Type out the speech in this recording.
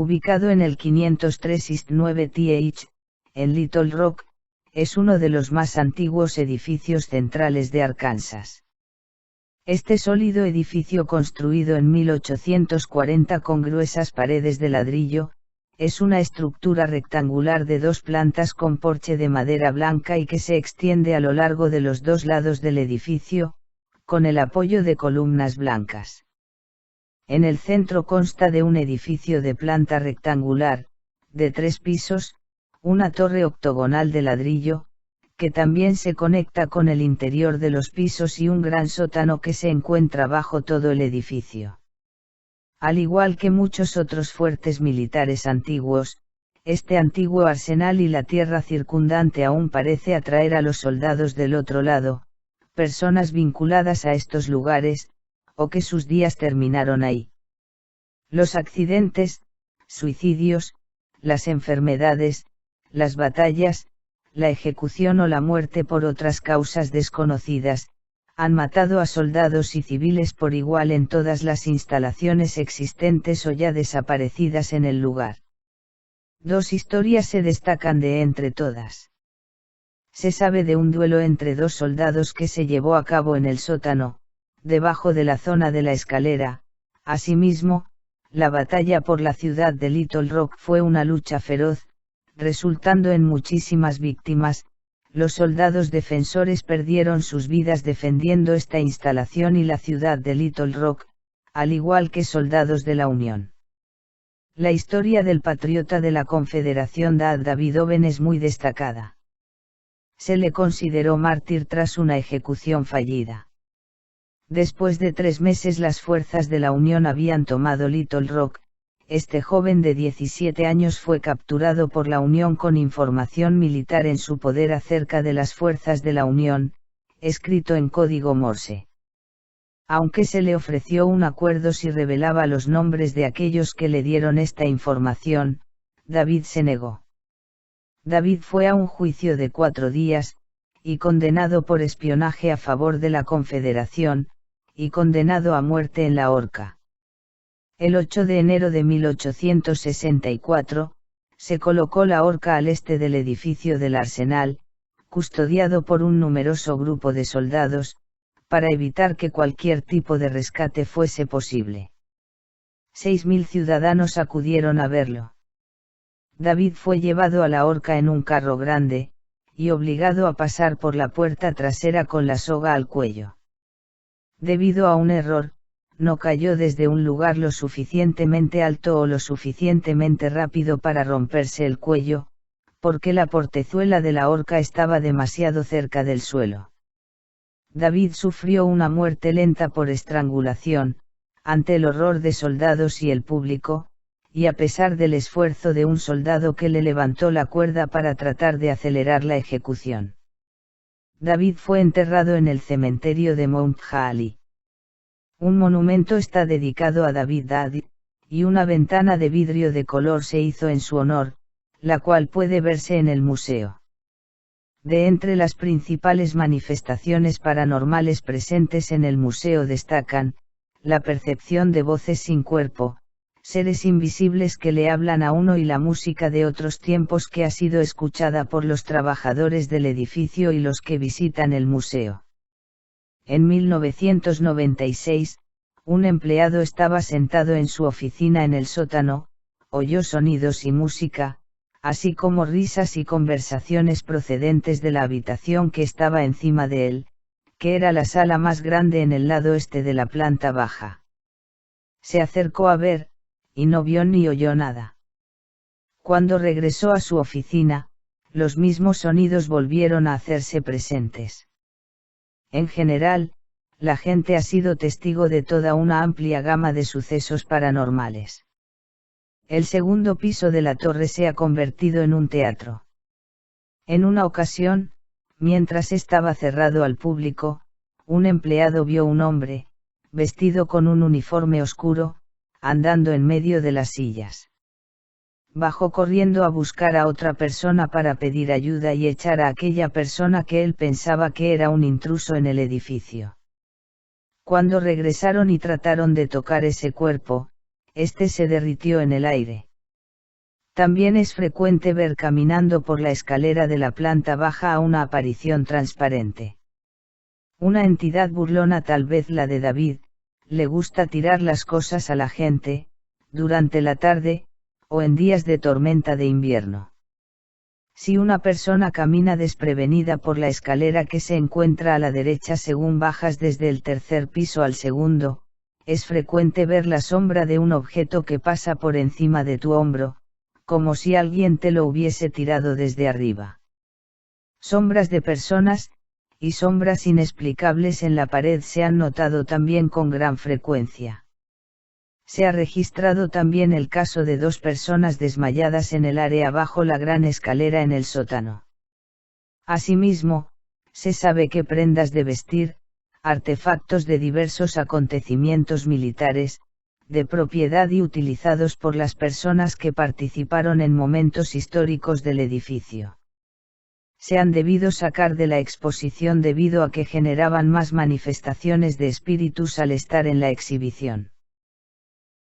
ubicado en el 503 East 9th, en Little Rock, es uno de los más antiguos edificios centrales de Arkansas. Este sólido edificio construido en 1840 con gruesas paredes de ladrillo, es una estructura rectangular de 2 plantas con porche de madera blanca y que se extiende a lo largo de los 2 lados del edificio, con el apoyo de columnas blancas. En el centro consta de un edificio de planta rectangular, de 3 pisos, una torre octogonal de ladrillo, que también se conecta con el interior de los pisos y un gran sótano que se encuentra bajo todo el edificio. Al igual que muchos otros fuertes militares antiguos, este antiguo arsenal y la tierra circundante aún parece atraer a los soldados del otro lado, personas vinculadas a estos lugares, o que sus días terminaron ahí. Los accidentes, suicidios, las enfermedades, las batallas, la ejecución o la muerte por otras causas desconocidas, han matado a soldados y civiles por igual en todas las instalaciones existentes o ya desaparecidas en el lugar. 2 historias se destacan de entre todas. Se sabe de un duelo entre 2 soldados que se llevó a cabo en el sótano, debajo de la zona de la escalera. Asimismo, la batalla por la ciudad de Little Rock fue una lucha feroz, resultando en muchísimas víctimas. Los soldados defensores perdieron sus vidas defendiendo esta instalación y la ciudad de Little Rock, al igual que soldados de la Unión. La historia del patriota de la Confederación David Owen es muy destacada. Se le consideró mártir tras una ejecución fallida. Después de 3 meses las fuerzas de la Unión habían tomado Little Rock. Este joven de 17 años fue capturado por la Unión con información militar en su poder acerca de las fuerzas de la Unión, escrito en código Morse. Aunque se le ofreció un acuerdo si revelaba los nombres de aquellos que le dieron esta información, David se negó. David fue a un juicio de 4 días, y condenado por espionaje a favor de la Confederación, y condenado a muerte en la horca. El 8 de enero de 1864, se colocó la horca al este del edificio del Arsenal, custodiado por un numeroso grupo de soldados, para evitar que cualquier tipo de rescate fuese posible. 6.000 ciudadanos acudieron a verlo. David fue llevado a la horca en un carro grande, y obligado a pasar por la puerta trasera con la soga al cuello. Debido a un error, no cayó desde un lugar lo suficientemente alto o lo suficientemente rápido para romperse el cuello, porque la portezuela de la horca estaba demasiado cerca del suelo. David sufrió una muerte lenta por estrangulación, ante el horror de soldados y el público, y a pesar del esfuerzo de un soldado que le levantó la cuerda para tratar de acelerar la ejecución. David fue enterrado en el cementerio de Mount Holly. Un monumento está dedicado a David, y una ventana de vidrio de color se hizo en su honor, la cual puede verse en el museo. De entre las principales manifestaciones paranormales presentes en el museo destacan, la percepción de voces sin cuerpo, seres invisibles que le hablan a uno y la música de otros tiempos que ha sido escuchada por los trabajadores del edificio y los que visitan el museo. En 1996, un empleado estaba sentado en su oficina en el sótano, oyó sonidos y música, así como risas y conversaciones procedentes de la habitación que estaba encima de él, que era la sala más grande en el lado este de la planta baja. Se acercó a ver, y no vio ni oyó nada. Cuando regresó a su oficina, los mismos sonidos volvieron a hacerse presentes. En general, la gente ha sido testigo de toda una amplia gama de sucesos paranormales. El segundo piso de la torre se ha convertido en un teatro. En una ocasión, mientras estaba cerrado al público, un empleado vio un hombre, vestido con un uniforme oscuro, andando en medio de las sillas. Bajó corriendo a buscar a otra persona para pedir ayuda y echar a aquella persona que él pensaba que era un intruso en el edificio. Cuando regresaron y trataron de tocar ese cuerpo, este se derritió en el aire. También es frecuente ver caminando por la escalera de la planta baja a una aparición transparente. Una entidad burlona, tal vez la de David, le gusta tirar las cosas a la gente, durante la tarde, o en días de tormenta de invierno. Si una persona camina desprevenida por la escalera que se encuentra a la derecha según bajas desde el tercer piso al segundo, es frecuente ver la sombra de un objeto que pasa por encima de tu hombro, como si alguien te lo hubiese tirado desde arriba. Sombras de personas, y sombras inexplicables en la pared se han notado también con gran frecuencia. Se ha registrado también el caso de 2 personas desmayadas en el área bajo la gran escalera en el sótano. Asimismo, se sabe que prendas de vestir, artefactos de diversos acontecimientos militares, de propiedad y utilizados por las personas que participaron en momentos históricos del edificio, se han debido sacar de la exposición debido a que generaban más manifestaciones de espíritus al estar en la exhibición.